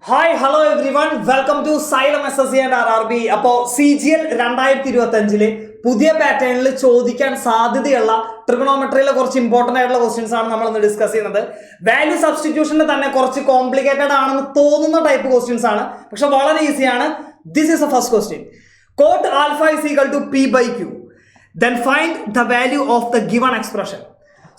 Hi hello every one welcome to Xylem SSC and RRB. അപ്പോൾ CGL 2025 പുതിയ പാറ്റേണിൽ ചോദിക്കാൻ സാധ്യതയുള്ള ട്രിഗണോമെട്രിയിലെ കുറച്ച് ഇമ്പോർട്ടൻ്റ് ആയിട്ടുള്ള ക്വസ്റ്റ്യൻസ് ആണ് നമ്മൾ ഇന്ന് ഡിസ്കസ് ചെയ്യുന്നത്. വാല്യൂ സബ്സ്റ്റിറ്റ്യൂഷൻ്റെ തന്നെ കുറച്ച് കോംപ്ലിക്കേറ്റഡ് ആണെന്ന് തോന്നുന്ന ടൈപ്പ് ക്വസ്റ്റ്യൻസ് ആണ്, പക്ഷെ വളരെ ഈസിയാണ്. This is a first question. Cot alpha is equal to P/Q, then find the value of the given expression.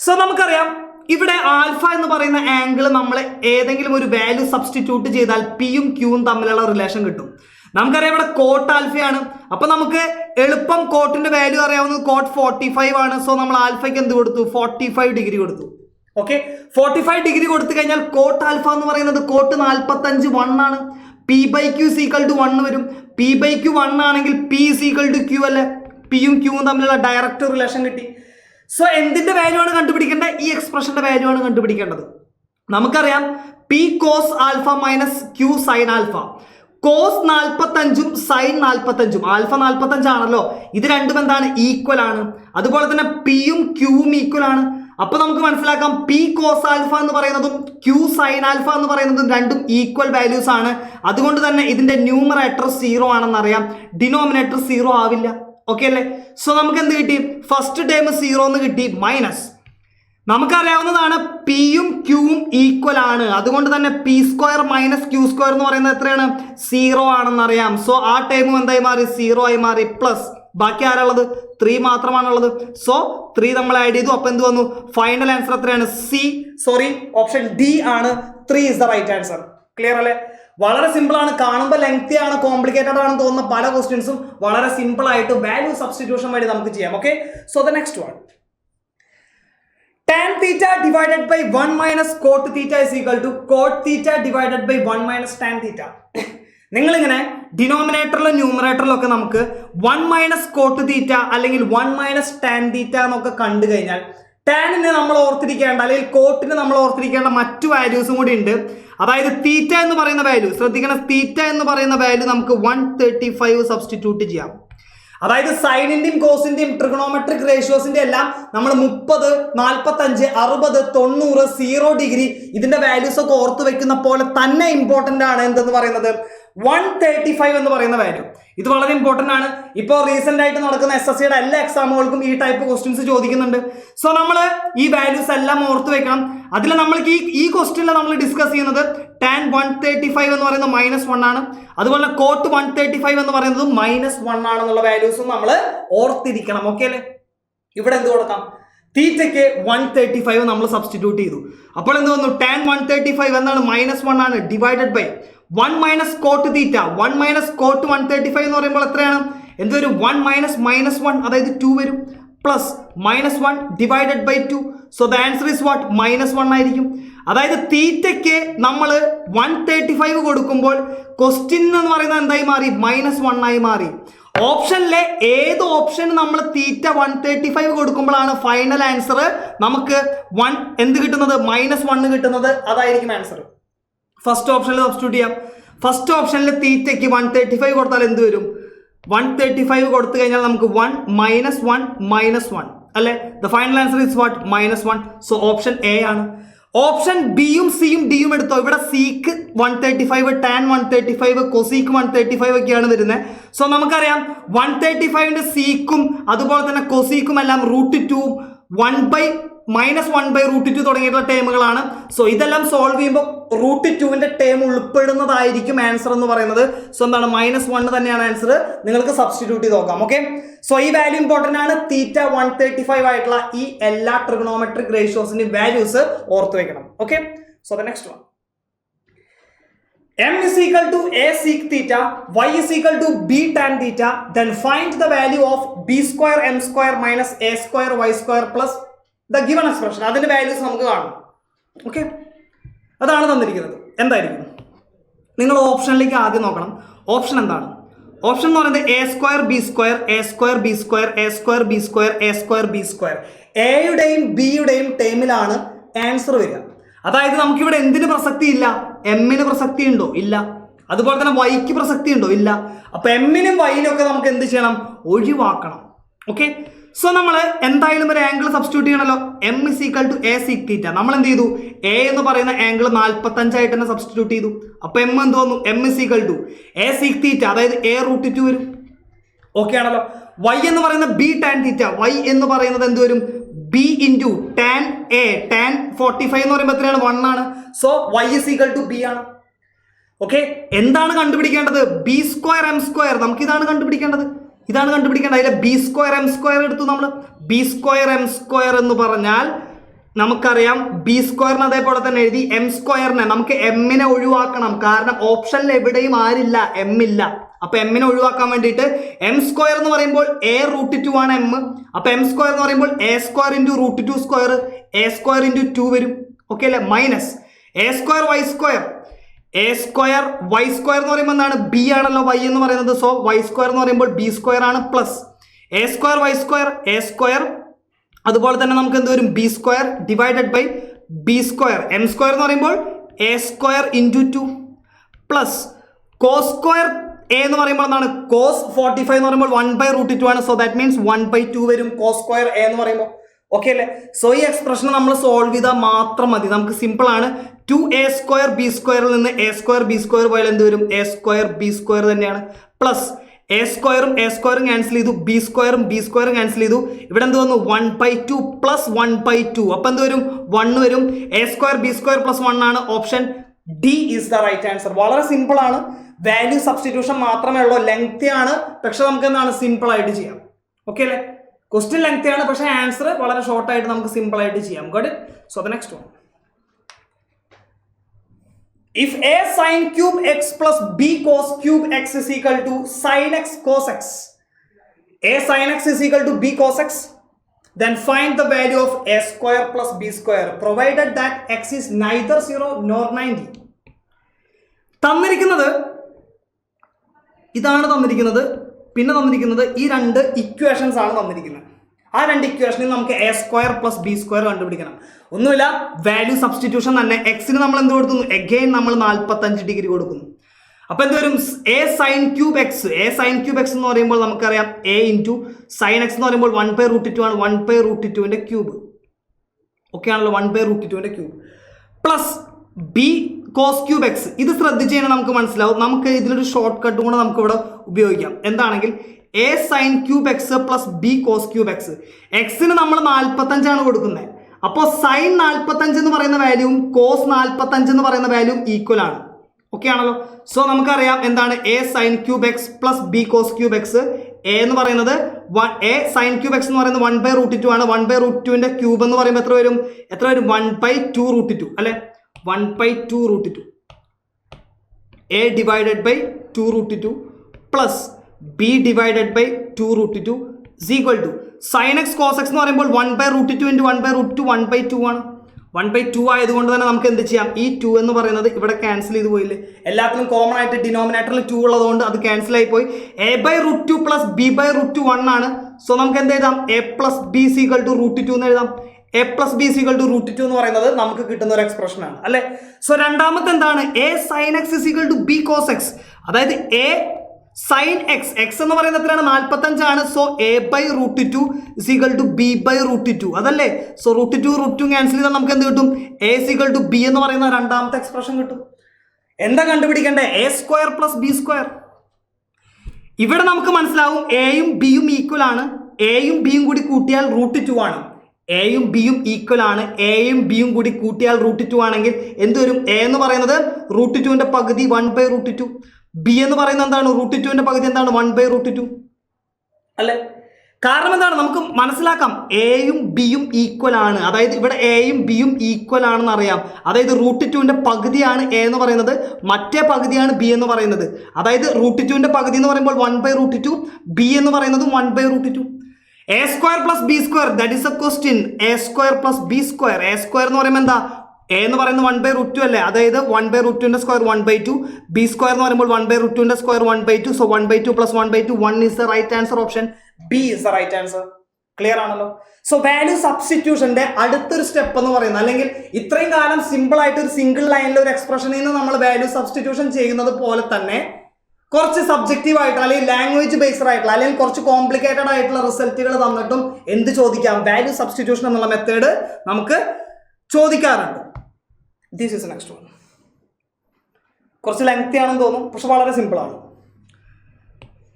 So നമുക്കറിയാം ഇവിടെ ആൽഫ എന്ന് പറയുന്ന ആംഗിൾ നമ്മൾ ഏതെങ്കിലും ഒരു വാല്യൂ സബ്സ്റ്റിറ്റ്യൂട്ട് ചെയ്താൽ പിയും ക്യൂവും തമ്മിലുള്ള റിലേഷൻ കിട്ടും. നമുക്കറിയാം ഇവിടെ കോട്ട് ആൽഫയാണ്, അപ്പൊ നമുക്ക് എളുപ്പം കോട്ടിന്റെ വാല്യൂ അറിയാവുന്നത് കോട്ട് 45 ആണ്. സോ നമ്മൾ ആൽഫയ്ക്ക് എന്ത് കൊടുത്തു? 45 ഡിഗ്രി കൊടുത്തു. ഓക്കെ, 45 ഡിഗ്രി കൊടുത്തു കഴിഞ്ഞാൽ കോട്ട് ആൽഫ എന്ന് പറയുന്നത് കോട്ട് 45 1 ആണ്. P/Q is equal to 1 വരും. P/Q 1 ആണെങ്കിൽ P is equal to Q അല്ലേ? പിയും ക്യൂവും തമ്മിലുള്ള ഡയറക്റ്റ് റിലേഷൻ കിട്ടി. സോ എന്തിന്റെ വാല്യൂ ആണ് കണ്ടുപിടിക്കേണ്ടത്? ഈ എക്സ്പ്രഷന്റെ വാല്യൂ ആണ് കണ്ടുപിടിക്കേണ്ടത്. നമുക്കറിയാം P cos alpha minus Q sine alpha. Cos 45ഉം സൈൻ 45ഉം ആൽഫ 45 ആണല്ലോ, ഇത് രണ്ടും എന്താണ്? ഈക്വൽ ആണ്. അതുപോലെ തന്നെ പിയും ക്യൂവും ഈക്വൽ ആണ്. അപ്പൊ നമുക്ക് മനസ്സിലാക്കാം P കോസ് ആൽഫ എന്ന് പറയുന്നതും Q സൈൻ ആൽഫ എന്ന് പറയുന്നതും രണ്ടും ഈക്വൽ വാല്യൂസ് ആണ്. അതുകൊണ്ട് തന്നെ ഇതിന്റെ ന്യൂമറേറ്റർ 0 ആണെന്നറിയാം, ഡിനോമിനേറ്റർ 0 ആവില്ല. ഓക്കെ അല്ലേ? സോ നമുക്ക് എന്ത് കിട്ടി? ഫസ്റ്റ് ടേം 0 എന്ന് കിട്ടി, മൈനസ് നമുക്കറിയാവുന്നതാണ് പിയും ക്യൂവും ഈക്വൽ ആണ്. അതുകൊണ്ട് തന്നെ P² മൈനസ് Q² എന്ന് പറയുന്നത് എത്രയാണ്? 0 ആണെന്നറിയാം. സോ ആ ടൈമും എന്തായി മാറി? 0 ആയി മാറി. പ്ലസ് ബാക്കി ആരാളുള്ളത്? 3 മാത്രമാണുള്ളത്. സോ 3 നമ്മൾ ആഡ് ചെയ്തു. അപ്പൊ എന്ത് വന്നു? ഫൈനൽ ആൻസർ എത്രയാണ്? ഓപ്ഷൻ D ആണ്. 3 is the right answer. Clear അല്ലേ? വളരെ സിമ്പിൾ ആണ്. കാണുമ്പോൾ ലെങ്തി ആണ്, കോംപ്ലിക്കേറ്റഡ് ആണെന്ന് തോന്നുന്ന പല ക്വസ്റ്റ്യൻസും വളരെ സിമ്പിൾ ആയിട്ട് വാല്യൂ സബ്സ്റ്റിറ്റ്യൂഷൻ വഴി നമുക്ക് ചെയ്യാം. Okay, so the next one, tan theta divided by 1 minus cot theta is equal to cot theta divided by 1 minus tan theta. നിങ്ങളിങ്ങനെ ഡിനോമിനേറ്ററിലും ന്യൂമറേറ്ററിലും ഒക്കെ നമുക്ക് 1 മൈനസ് കോട്ട് തീറ്റ അല്ലെങ്കിൽ 1 മൈനസ് ടാൻ തീറ്റ എന്നൊക്കെ കണ്ടു കഴിഞ്ഞാൽ ടാനിനെ നമ്മൾ ഓർത്തിരിക്കേണ്ട അല്ലെങ്കിൽ കോട്ടിന് നമ്മൾ ഓർത്തിരിക്കേണ്ട മറ്റു വാല്യൂസും കൂടി ഉണ്ട്. അതായത് തീറ്റ എന്ന് പറയുന്ന വാല്യൂ ശ്രദ്ധിക്കണം. തീറ്റ എന്ന് പറയുന്ന വാല്യൂ നമുക്ക് 135 സബ്സ്റ്റിറ്റ്യൂട്ട് ചെയ്യാം. അതായത് സൈനിന്റെയും കോസിന്റെയും ട്രിഗണോമെട്രിക് റേഷ്യോസിന്റെ എല്ലാം നമ്മൾ 30, 45, 60, 90, 0 ഡിഗ്രി ഇതിന്റെ വാല്യൂസ് ഒക്കെ ഓർത്ത് വെക്കുന്ന പോലെ തന്നെ ഇമ്പോർട്ടന്റ് ആണ് എന്തെന്ന് പറയുന്നത് 135 എന്ന് പറയുന്ന വാല്യൂ. ഇത് വളരെ ഇമ്പോർട്ടന്റ് ആണ്. ഇപ്പോൾ റീസെന്റ് ആയിട്ട് നടക്കുന്ന SSCയുടെ എല്ലാ എക്സാമുകൾക്കും ഈ ടൈപ്പ് ക്വസ്റ്റ്യൻസ് ചോദിക്കുന്നുണ്ട്. സോ നമ്മൾ ഈ വാല്യൂസ് എല്ലാം ഓർത്ത് വെക്കണം. അതിൽ നമ്മൾക്ക് ഈ ക്വസ്റ്റ്യനിൽ നമ്മൾ ഡിസ്കസ് ചെയ്യുന്നത് tan 135 എന്ന് പറയുന്നത് -1 ആണ്. അതുപോലെ കോട്ട് 135 എന്ന് പറയുന്നത് -1 ആണെന്നുള്ള വാല്യൂസും നമ്മൾ ഓർത്തിരിക്കണം. ഓക്കെ അല്ലേ? ഇവിടെ എന്ത് കൊടുക്കാം? തീറ്റയ്ക്ക് 135 നമ്മൾ സബ്സ്റ്റിറ്റ്യൂട്ട് ചെയ്തു. അപ്പോൾ എന്ത് വന്നു? tan 135 എന്താണ്? -1 ആണ്. Divided by 1 minus cot theta. 1 minus cot 135 എന്ന് പറയുമ്പോൾ എത്രയാണ്? എന്ത് വരും? 1 മൈനസ് -1, അതായത് 2 വരും. Plus -1 divided by 2. So the answer is what? -1 ആയിരിക്കും. അതായത് തീറ്റയ്ക്ക് നമ്മൾ 135 കൊടുക്കുമ്പോൾ ക്വസ്റ്റ്യൻ എന്ന് പറയുന്നത് എന്തായി മാറി? -1 ആയി മാറി. ഓപ്ഷനിലെ ഏത് ഓപ്ഷൻ നമ്മൾ തീറ്റ 135 കൊടുക്കുമ്പോഴാണ് ഫൈനൽ ആൻസർ നമുക്ക് എന്ത് കിട്ടുന്നത്? -1 കിട്ടുന്നത്. അതായിരിക്കും ആൻസർ. ഫസ്റ്റ് ഓപ്ഷനിൽ സബ്സ്റ്റിറ്റ്യൂട്ട് ചെയ്യാം. ഫസ്റ്റ് ഓപ്ഷനിൽ തീറ്റയ്ക്ക് 135 കൊടുത്താൽ എന്ത് വരും? 135 കൊടുത്തു കഴിഞ്ഞാൽ നമുക്ക് 1 -1 അല്ലെ? The final answer is what? -1. So option A ആണ്. ഓപ്ഷൻ ബിയും സിയും ഡിയും എടുത്തോ. ഇവിടെ സിക്ക് 135, ടാൻ 135, കൊസീക്ക് 135 ഒക്കെയാണ് വരുന്നത്. സോ നമുക്കറിയാം 135ന്റെ സീക്കും അതുപോലെ തന്നെ കൊസീക്കും എല്ലാം √2, -1/√2 തുടങ്ങിയിട്ടുള്ള ടേമുകളാണ്. സോ ഇതെല്ലാം സോൾവ് ചെയ്യുമ്പോൾ √2ന്റെ ടേം ഉൾപ്പെടുന്നതായിരിക്കും ആൻസർ എന്ന് പറയുന്നത്. സോ എന്താണ്? -1 തന്നെയാണ് ആൻസർ. നിങ്ങൾക്ക് സബ്സ്റ്റിറ്റ്യൂട്ട് ചെയ്ത് നോക്കാം. ഓക്കെ, സോ ഈ വാല്യൂ ഇമ്പോർട്ടന്റ് ആണ്. തീറ്റ 135 ആയിട്ടുള്ള ഈ എല്ലാ ട്രിഗണോമെട്രിക് റേഷ്യോസിന്റെ വാല്യൂസ് ഓർത്ത് വെക്കണം. Okay, so the next one, M is equal to A sec theta, Y is equal to B tan theta, then find the value of B² M² minus A² Y² plus the given expression. അതിന്റെ values നമുക്ക് കാണും. Okay, അതാണ് തന്നിരിക്കുന്നത്. എന്തായിരിക്കും? നിങ്ങൾ ഓപ്ഷനിലേക്ക് ആദ്യം നോക്കണം. Option എന്താണ്? ഓപ്ഷൻ എന്ന് പറയുന്നത് A² B² A² B² A² B² A² B². എയുടെയും ബിയുടെയും ടേമിലാണ് ആൻസർ വരിക. അതായത് നമുക്കിവിടെ എന്തിന് പ്രസക്തി ഇല്ല? എമ്മിന് പ്രസക്തി ഉണ്ടോ? ഇല്ല. അതുപോലെ തന്നെ വൈക്ക് പ്രസക്തി ഉണ്ടോ? ഇല്ല. അപ്പൊ എമ്മിനും വൈനും ഒക്കെ നമുക്ക് എന്ത് ചെയ്യണം? ഒഴിവാക്കണം. ഓക്കെ, സോ നമ്മൾ എന്തായാലും ഒരു ആംഗിൾ സബ്സ്റ്റിറ്റ്യൂട്ട് ചെയ്യണമല്ലോ. M is equal to A sec theta. നമ്മൾ എന്ത് ചെയ്തു? എ എന്ന് പറയുന്ന ആംഗിൾ 45 ആയിട്ട് തന്നെ സബ്സ്റ്റിറ്റ്യൂട്ട് ചെയ്തു. അപ്പൊ എം എന്ത് വന്നു? M is equal to A sec theta, അതായത് എ റൂട്ട് 2 വരും. ഓക്കെ ആണല്ലോ. വൈ എന്ന് പറയുന്ന ബി ടാൻ തീറ്റ. വൈ എന്ന് പറയുന്നത് എന്ത് വരും? B into tan A. Tan 45 എന്ന് പറയുമ്പോൾ എത്രയാണ്? 1 ആണ്. So Y is equal to B ആണ്. ഓക്കെ, എന്താണ് കണ്ടുപിടിക്കേണ്ടത്? B square M square. നമുക്ക് ഇതാണ് കണ്ടുപിടിക്കേണ്ടത്. അതിലെ ബി സ്ക്വയർ എം സ്ക്വയർ എടുത്തു നമ്മൾ. ബി സ്ക്വയർ എം സ്ക്വയർ എന്ന് പറഞ്ഞാൽ നമുക്കറിയാം ബി സ്ക്വയറിന് അതേപോലെ തന്നെ എഴുതി. എം സ്ക്വയറിനെ നമുക്ക് എമ്മിനെ ഒഴിവാക്കണം. കാരണം ഓപ്ഷനിൽ എവിടെയും ആരില്ല, എം ഇല്ല. അപ്പൊ എമ്മിനെ ഒഴിവാക്കാൻ വേണ്ടിയിട്ട് എം സ്ക്വയർ എന്ന് പറയുമ്പോൾ എ റൂട്ട് 2 ആണ് എം. അപ്പൊ എം സ്ക്വയർ എന്ന് പറയുമ്പോൾ A square into root 2 square, A square into 2 വരും. ഓക്കെ അല്ലേ? Minus A square Y square. A square Y square എന്ന് പറയുമ്പോൾ എന്താണ്? ബി ആണല്ലോ വൈ എന്ന് പറയുന്നത്. സോ വൈ സ്ക്വയർ എന്ന് പറയുമ്പോൾ ബി സ്ക്വയർ ആണ്. Plus A square Y square, A square. അതുപോലെ തന്നെ നമുക്ക് എന്ത് വരും? B square divided by B square. M square എന്ന് പറയുമ്പോൾ A square into 2 plus cos square A എന്ന് പറയുമ്പോൾ എന്താണ്? കോസ് 45 എന്ന് പറയുമ്പോൾ 1/√2 ആണ്. സോ ദാറ്റ് മീൻസ് 1/2 വരും കോസ് സ്ക്വയർ എ എന്ന് പറയുമ്പോൾ. ഓക്കെ അല്ലേ? സോ ഈ എക്സ്പ്രഷൻ നമ്മൾ സോൾവ് ചെയ്താൽ മാത്രം മതി. നമുക്ക് സിമ്പിൾ ആണ്. 2a സ്ക്വയർ ബി സ്ക്വയറിൽ നിന്ന് എ സ്ക്വയർ ബി സ്ക്വയർ പോയാൽ എന്ത് വരും? എ സ്ക്വയർ ബി സ്ക്വയർ തന്നെയാണ്. പ്ലസ് എ സ്ക്വയറും ക്യാൻസൽ ചെയ്തു, ബി സ്ക്വയറും ക്യാൻസൽ ചെയ്തു. ഇവിടെ എന്ത് വന്നു? 1/2 പ്ലസ് 1/2. അപ്പൊ എന്ത് വരും? 1 വരും. A square B square plus 1 ആണ്. Option D is the right answer. വളരെ സിമ്പിൾ ആണ്. വാല്യൂ സബ്സ്റ്റിറ്റ്യൂഷൻ മാത്രമേ ഉള്ളൂ. ലെങ്തി ആണ്, പക്ഷെ നമുക്ക് എന്താണ്? സിമ്പിൾ ആയിട്ട് ചെയ്യാം. ഓക്കെ അല്ലേ? ക്വസ്റ്റ്യൻ ലെങ്തി ആണ്, പക്ഷേ ആൻസർ വളരെ ഷോർട്ട് ആയിട്ട് നമുക്ക് സിമ്പിൾ ആയിട്ട് ചെയ്യാം. Got it? So the next one. If a sin cube x plus b cos cube x is equal to sin x cos x, a sin x is equal to b cos x, then find the value of a square plus b square provided that x is neither 0 nor 90. ഇതാണ് തന്നിരിക്കുന്നത്. പിന്നെ തന്നിരിക്കുന്നത് ഈ രണ്ട് equations ആണ് തന്നിരിക്കുന്നത്. ആ രണ്ട് ഇക്വേഷനിൽ നമുക്ക് A square plus B square കണ്ടുപിടിക്കണം. ഒന്നുമില്ല, വാല്യൂ സബ്സ്റ്റിറ്റ്യൂഷൻ തന്നെ. എക്സിന് നമ്മൾ എന്ത് കൊടുക്കുന്നു? എഗെയിൻ നമ്മൾ 45 ഡിഗ്രി കൊടുക്കുന്നു. അപ്പൊ എന്ത് വരും? A sine cube X. എന്ന് പറയുമ്പോൾ നമുക്കറിയാം എ ഇൻറ്റു സൈൻ എക്സ് എന്ന് പറയുമ്പോൾ 1/√2 ആണ്. 1/√2ന്റെ ക്യൂബ്. ഓക്കെ ആണല്ലോ? 1/√2ന്റെ cube plus B cos cube x. ഇത് ശ്രദ്ധിച്ച് കഴിഞ്ഞാൽ നമുക്ക് മനസ്സിലാവും. നമുക്ക് ഇതിലൊരു ഷോർട്ട് കട്ടും കൂടെ നമുക്ക് ഇവിടെ ഉപയോഗിക്കാം. എന്താണെങ്കിൽ A sine cube X plus B cos cube x. എക്സിന് നമ്മൾ 45 ആണ് കൊടുക്കുന്നത്. അപ്പോൾ സൈൻ 45 എന്ന് പറയുന്ന വാല്യൂവും കോസ് 45 എന്ന് പറയുന്ന വാല്യൂവും ഈക്വൽ ആണ്. ഓക്കെ ആണല്ലോ? സോ നമുക്കറിയാം എന്താണ്? A sine cube X plus B cos cube X. A എന്ന് പറയുന്നത് എ സൈൻ ക്യൂബ് എക്സ് എന്ന് പറയുന്നത് 1/√2 ആണ്. 1/√2ന്റെ ക്യൂബ് എന്ന് പറയുമ്പോൾ എത്ര വരും? 1/2√2 അല്ലെ? 1/2√2. A divided by 2√2 plus B divided by 2√2 is equal to sin x cos x എന്ന് പറയുമ്പോൾ 1/√2 into 1/√2 1/2 ആണ്. 1/2 ആയതുകൊണ്ട് തന്നെ നമുക്ക് എന്ത് ചെയ്യാം? ഈ 2 എന്ന് പറയുന്നത് ഇവിടെ ക്യാൻസൽ ചെയ്ത് പോയില്ലേ? എല്ലാത്തിനും കോമൺ ആയിട്ട് ഡിനോമിനേറ്ററിൽ 2 ഉള്ളതുകൊണ്ട് അത് ക്യാൻസൽ ആയി പോയി. a/√2 പ്ലസ് b/√2 1 ആണ്. സോ നമുക്ക് എന്ത് എഴുതാം? a plus B is equal to √2 എന്ന് എഴുതാം. a plus B is equal to √2 എന്ന് പറയുന്നത് നമുക്ക് കിട്ടുന്ന ഒരു എക്സ്പ്രഷൻ ആണ് അല്ലെ? സോ രണ്ടാമത്തെ എന്താണ്? a sin x is equal to b cos x. അതായത് a സൈൻ എക്സ്. എക്സ് എന്ന് പറയുന്നത് എത്രയാണ്? 45 ആണ്. So a/√2 is equal to b/√2 അതല്ലേ? സോ √2 ക്യാൻസൽ ചെയ്താൽ നമുക്ക് എന്ത് കിട്ടും? a is equal to b എന്ന് പറയുന്ന രണ്ടാമത്തെ എക്സ്പ്രഷൻ കിട്ടും. എന്താ കണ്ടുപിടിക്കേണ്ടത്? A square plus B square. ഇവിടെ നമുക്ക് മനസ്സിലാവും എയും ബിയും ഈക്വൽ ആണ്. എയും ബിയും കൂടി കൂട്ടിയാൽ √2 ആണ്. എയും ബിയും ഈക്വൽ ആണ്. എയും ബിയും കൂടി കൂട്ടിയാൽ √2 ആണെങ്കിൽ എന്ത് വരും? എ എന്ന് പറയുന്നത് √2ന്റെ പകുതി 1/√2. ബി എന്ന് പറയുന്നത് എന്താണ്? √2ന്റെ പകുതി എന്താണ്? 1/√2 അല്ലെ? കാരണം എന്താണ്? നമുക്ക് മനസ്സിലാക്കാം എയും ബിയും ഈക്വൽ ആണ്. അതായത് ഇവിടെ എയും ബിയും ഈക്വൽ ആണെന്ന് അറിയാം. അതായത് √2ന്റെ പകുതിയാണ് എ എന്ന് പറയുന്നത്, മറ്റേ പകുതിയാണ് ബി എന്ന് പറയുന്നത്. അതായത് √2ന്റെ പകുതി എന്ന് പറയുമ്പോൾ 1/√2, ബി എന്ന് പറയുന്നത് 1/√2. A square plus B square, that is A question. A square plus B square. A square എന്ന് പറയുമ്പോൾ എന്താ? എ എന്ന് പറയുന്നത് 1/√2 അല്ലേ? അതായത് 1/√2ന്റെ സ്ക്വയർ 1/2. ബി സ്ക്വയർ എന്ന് പറയുമ്പോൾ 1/√2ന്റെ square 1/2. So 1/2 plus 1/2 1 is the right answer. Option B is the right answer. Clear ആണല്ലോ? സോ വാല്യൂ സബ്സ്റ്റിറ്റ്യൂഷന്റെ അടുത്തൊരു സ്റ്റെപ്പ് എന്ന് പറയുന്നത്, അല്ലെങ്കിൽ ഇത്രയും കാലം സിമ്പിൾ ആയിട്ട് ഒരു സിംഗിൾ ലൈനിൽ ഒരു എക്സ്പ്രഷനിൽ നിന്ന് നമ്മൾ വാല്യൂ സബ്സ്റ്റിറ്റ്യൂഷൻ ചെയ്യുന്നത് പോലെ തന്നെ കുറച്ച് സബ്ജക്റ്റീവ് ആയിട്ടുള്ള അല്ലെങ്കിൽ ലാംഗ്വേജ് ബേസ്ഡ് ആയിട്ടുള്ള അല്ലെങ്കിൽ കുറച്ച് കോംപ്ലിക്കേറ്റഡ് ആയിട്ടുള്ള റിസൾട്ടുകൾ തന്നിട്ടും എന്ത് ചോദിക്കാം, വാല്യൂ സബ്സ്റ്റിറ്റ്യൂഷൻ എന്നുള്ള മെത്തേഡ് നമുക്ക് ചോദിക്കാറുണ്ട്. This is next one. കുറച്ച് ലെങ്തി ആണെന്ന് തോന്നും, പക്ഷെ വളരെ സിമ്പിൾ ആണ്.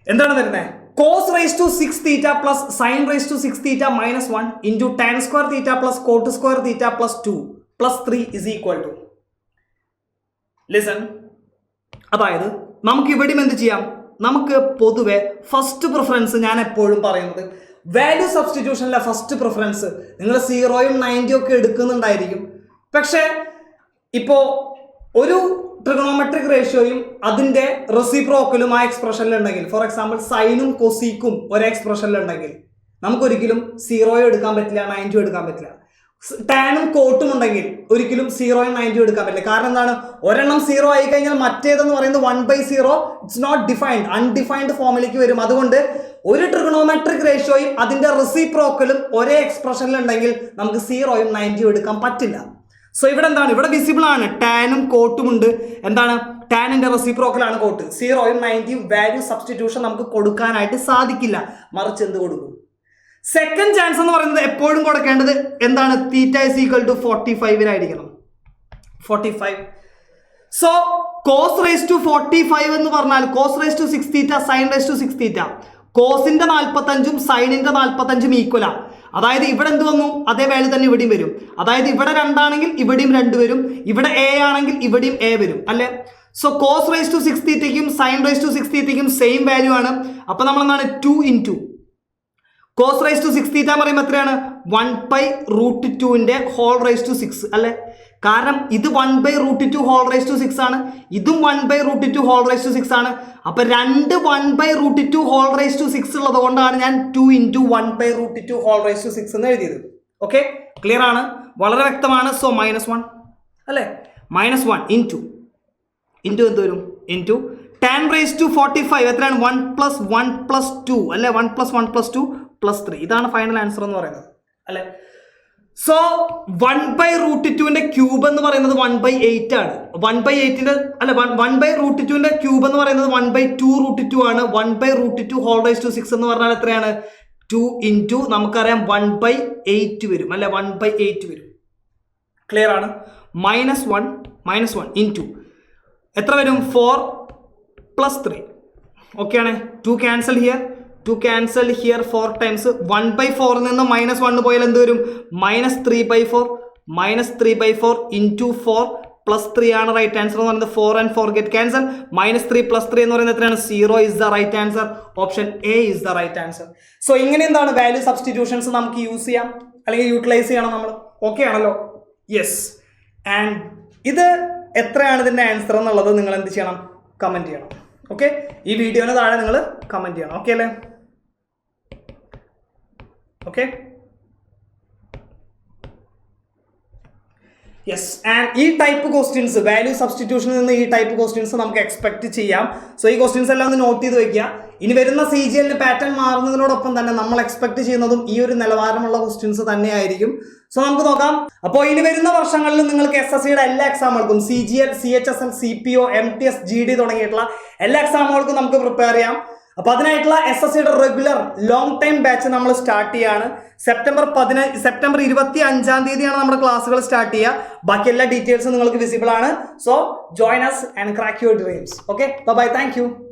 എന്താണ് വരുന്നത്? cos raised to 6 theta plus sin raised to 6 theta minus 1 into tan square theta plus cot square theta plus 2 plus 3 is equal to. Listen. അതായത് നമുക്ക് ഇവിടെയും എന്ത് ചെയ്യാം, നമുക്ക് പൊതുവെ ഫസ്റ്റ് പ്രിഫറൻസ് ഞാൻ എപ്പോഴും പറയുന്നത് വാല്യൂ സബ്സ്റ്റിറ്റ്യൂഷനിലെ ഫസ്റ്റ് പ്രിഫറൻസ് നിങ്ങൾ 0യും 90യും ഒക്കെ എടുക്കുന്നുണ്ടായിരിക്കും. പക്ഷേ ഇപ്പോൾ ഒരു ട്രിഗണോമെട്രിക് റേഷ്യോയും അതിൻ്റെ റെസിപ്രോക്കലും ആ എക്സ്പ്രഷനിൽ ഉണ്ടെങ്കിൽ, ഫോർ എക്സാമ്പിൾ സൈനും കൊസീക്കും ഒരേ എക്സ്പ്രഷനിൽ ഉണ്ടെങ്കിൽ നമുക്കൊരിക്കലും 0യും എടുക്കാൻ പറ്റില്ല, 90യും എടുക്കാൻ പറ്റില്ല. ടാനും കോട്ടും ഉണ്ടെങ്കിൽ ഒരിക്കലും 0യും 90യും എടുക്കാൻ പറ്റില്ല. കാരണം എന്താണ്, ഒരെണ്ണം 0 ആയി കഴിഞ്ഞാൽ മറ്റേതെന്ന് പറയുന്നത് 1/0 ഇറ്റ്സ് നോട്ട് ഡിഫൈൻഡ്, അൺഡിഫൈൻഡ് ഫോമിലേക്ക് വരും. അതുകൊണ്ട് ഒരു ട്രിഗണോമെട്രിക് റേഷ്യോയും അതിൻ്റെ റെസിപ്രോക്കലും ഒരേ എക്സ്പ്രഷനിൽ ഉണ്ടെങ്കിൽ നമുക്ക് 0യും 90യും എടുക്കാൻ പറ്റില്ല. സോ ഇവിടെ എന്താണ്, ഇവിടെ വിസിബിൾ ആണ്, ടാനും കോട്ടും ഉണ്ട്. എന്താണ്, ടാനിന്റെ റെസിപ്രോക്കലാണ് കോട്ട്. 0യും 90യും വാല്യൂ സബ്സ്റ്റിറ്റ്യൂഷൻ നമുക്ക് കൊടുക്കാനായിട്ട് സാധിക്കില്ല. മറിച്ച് എന്ത് കൊടുക്കും? സെക്കൻഡ് ചാൻസ് എന്ന് പറയുന്നത് എപ്പോഴും കൊടുക്കേണ്ടത് എന്താണ്, theta is equal to 45 45. So cos raise to 45 എന്ന് പറഞ്ഞാൽ cos raise to 6 theta sine raise to 6 theta. കോസിന്റെ 45ഉം സൈനിന്റെ 45ഉം ഈക്വലാണ്. അതായത് ഇവിടെ എന്ത് വന്നു, അതേ വാല്യൂ തന്നെ ഇവിടെയും വരും. അതായത് ഇവിടെ 2 ആണെങ്കിൽ ഇവിടെയും 2 വരും, ഇവിടെ എ ആണെങ്കിൽ ഇവിടെയും എ വരും, അല്ലെ? സോ കോസ് റേസ് ടു 6 തീറ്റയ്ക്കും സൈൻ റേസ് ടു 6 തീറ്റയ്ക്കും സെയിം വാല്യൂ ആണ്. അപ്പൊ നമ്മൾ എന്താണ്, 2 into cos raise to 6 theta എന്ന് പറയുമ്പോൾ എത്രയാണ്, 1/√2ന്റെ ഹോൾ റേസ് ടു 6, അല്ലെ? കാരണം ഇത് 1/√2 ഹോൾ റേസ് ടു 6 ആണ്, ഇതും 1/√2 ഹോൾ റേസ് ടു 6 ആണ്. അപ്പൊ 2 1/√2 ഹോൾ റേസ് ടു 6 ഉള്ളത് കൊണ്ടാണ് ഞാൻ 2 ഇൻറ്റു 1/√2 ഹോൾ റേസ് ടു 6 എന്ന് എഴുതിയത്. ഓക്കെ, ക്ലിയർ ആണ്, വളരെ വ്യക്തമാണ്. സോ -1 അല്ലെ, -1 ഇൻറ്റു എന്ത് വരും, ഇൻറ്റു tan റേസ് ടു 45 എത്രയാണ്, 1 + 1 + 2 അല്ലെ, 1 + 1 + 2 + 3. ഇതാണ് ഫൈനൽ ആൻസർ എന്ന് പറയുന്നത്, അല്ലെ? സോ 1/√2ന്റെ ക്യൂബ് എന്ന് പറയുന്നത് 1/8 ആണ്. 1/8ന്റെ അല്ല 1/√2ന്റെ ക്യൂബ് എന്ന് പറയുന്നത് 1/2√2 ആണ്. 1/√2 ഹോൾ റേസ് ടു 6 എന്ന് പറഞ്ഞാൽ എത്രയാണ്, 2 ഇൻറ്റു നമുക്കറിയാം 1/8 വരും, അല്ലെ? 1/8 വരും. ക്ലിയർ ആണ്. -1 ഇൻറ്റു എത്ര വരും, 4 + 3. ഓക്കെ ആണ്. 2 cancel here, 2 cancel here 4 times. 1/4 നിന്ന് -1 പോയാൽ എന്ത് വരും, -3/4. -3/4 ഇൻറ്റു 4 + 3 ആണ് റൈറ്റ് ആൻസർ എന്ന് പറയുന്നത്. 4 and 4 ഗെറ്റ് ക്യാൻസൽ. -3 + 3 എന്ന് പറയുന്നത് എത്രയാണ്, 0 is the right answer. Option A is the right answer. So ഇങ്ങനെ എന്താണ് വാല്യൂ സബ്സ്റ്റിറ്റ്യൂഷൻസ് നമുക്ക് യൂസ് ചെയ്യാം അല്ലെങ്കിൽ യൂട്ടിലൈസ് ചെയ്യണം നമ്മൾ. ഓക്കെ ആണല്ലോ? യെസ്. ആൻഡ് ഇത് എത്രയാണ് ഇതിൻ്റെ ആൻസർ എന്നുള്ളത് നിങ്ങൾ എന്ത് ചെയ്യണം, കമൻറ്റ് ചെയ്യണം. ഓക്കെ, ഈ വീഡിയോന് താഴെ നിങ്ങൾ കമൻറ്റ് ചെയ്യണം. ഓക്കെ അല്ലേ? Okay, yes. ആൻഡ് ഈ ടൈപ്പ് ക്വസ്റ്റ്യൻസ്, വാല്യൂ സബ്സ്റ്റിറ്റ്യൂഷനിൽ നിന്ന് ഈ ടൈപ്പ് ക്വസ്റ്റ്യൻസ് നമുക്ക് എക്സ്പെക്ട് ചെയ്യാം. സോ ഈ ക്വസ്റ്റ്യൻസ് എല്ലാം ഒന്ന് നോട്ട് ചെയ്ത് വെക്കുക. ഇനി വരുന്ന CGL പാറ്റേൺ മാറുന്നതിനോടൊപ്പം തന്നെ നമ്മൾ എക്സ്പെക്ട് ചെയ്യുന്നതും ഈ ഒരു നിലവാരമുള്ള ക്വസ്റ്റ്യൻസ് തന്നെയായിരിക്കും. സോ നമുക്ക് നോക്കാം. അപ്പോൾ ഇനി വരുന്ന വർഷങ്ങളിൽ നിങ്ങൾക്ക് SSCയുടെ എല്ലാ എക്സാമുകൾക്കും CGL, CHSL, CPO, MTS, GD തുടങ്ങിയിട്ടുള്ള എല്ലാ എക്സാമുകൾക്കും നമുക്ക് പ്രിപ്പയർ ചെയ്യാം. അപ്പോൾ അതിനായിട്ടുള്ള SSCയുടെ റെഗുലർ ലോങ് ടൈം ബാച്ച് നമ്മൾ സ്റ്റാർട്ട് ചെയ്യാണ്. സെപ്റ്റംബർ 25-ാം തീയതിയാണ് നമ്മുടെ ക്ലാസ്സുകൾ സ്റ്റാർട്ട് ചെയ്യുക. ബാക്കി എല്ലാ ഡീറ്റെയിൽസും നിങ്ങൾക്ക് വിസിബിൾ ആണ്. So join us and crack your dreams. Okay, bye bye, thank you.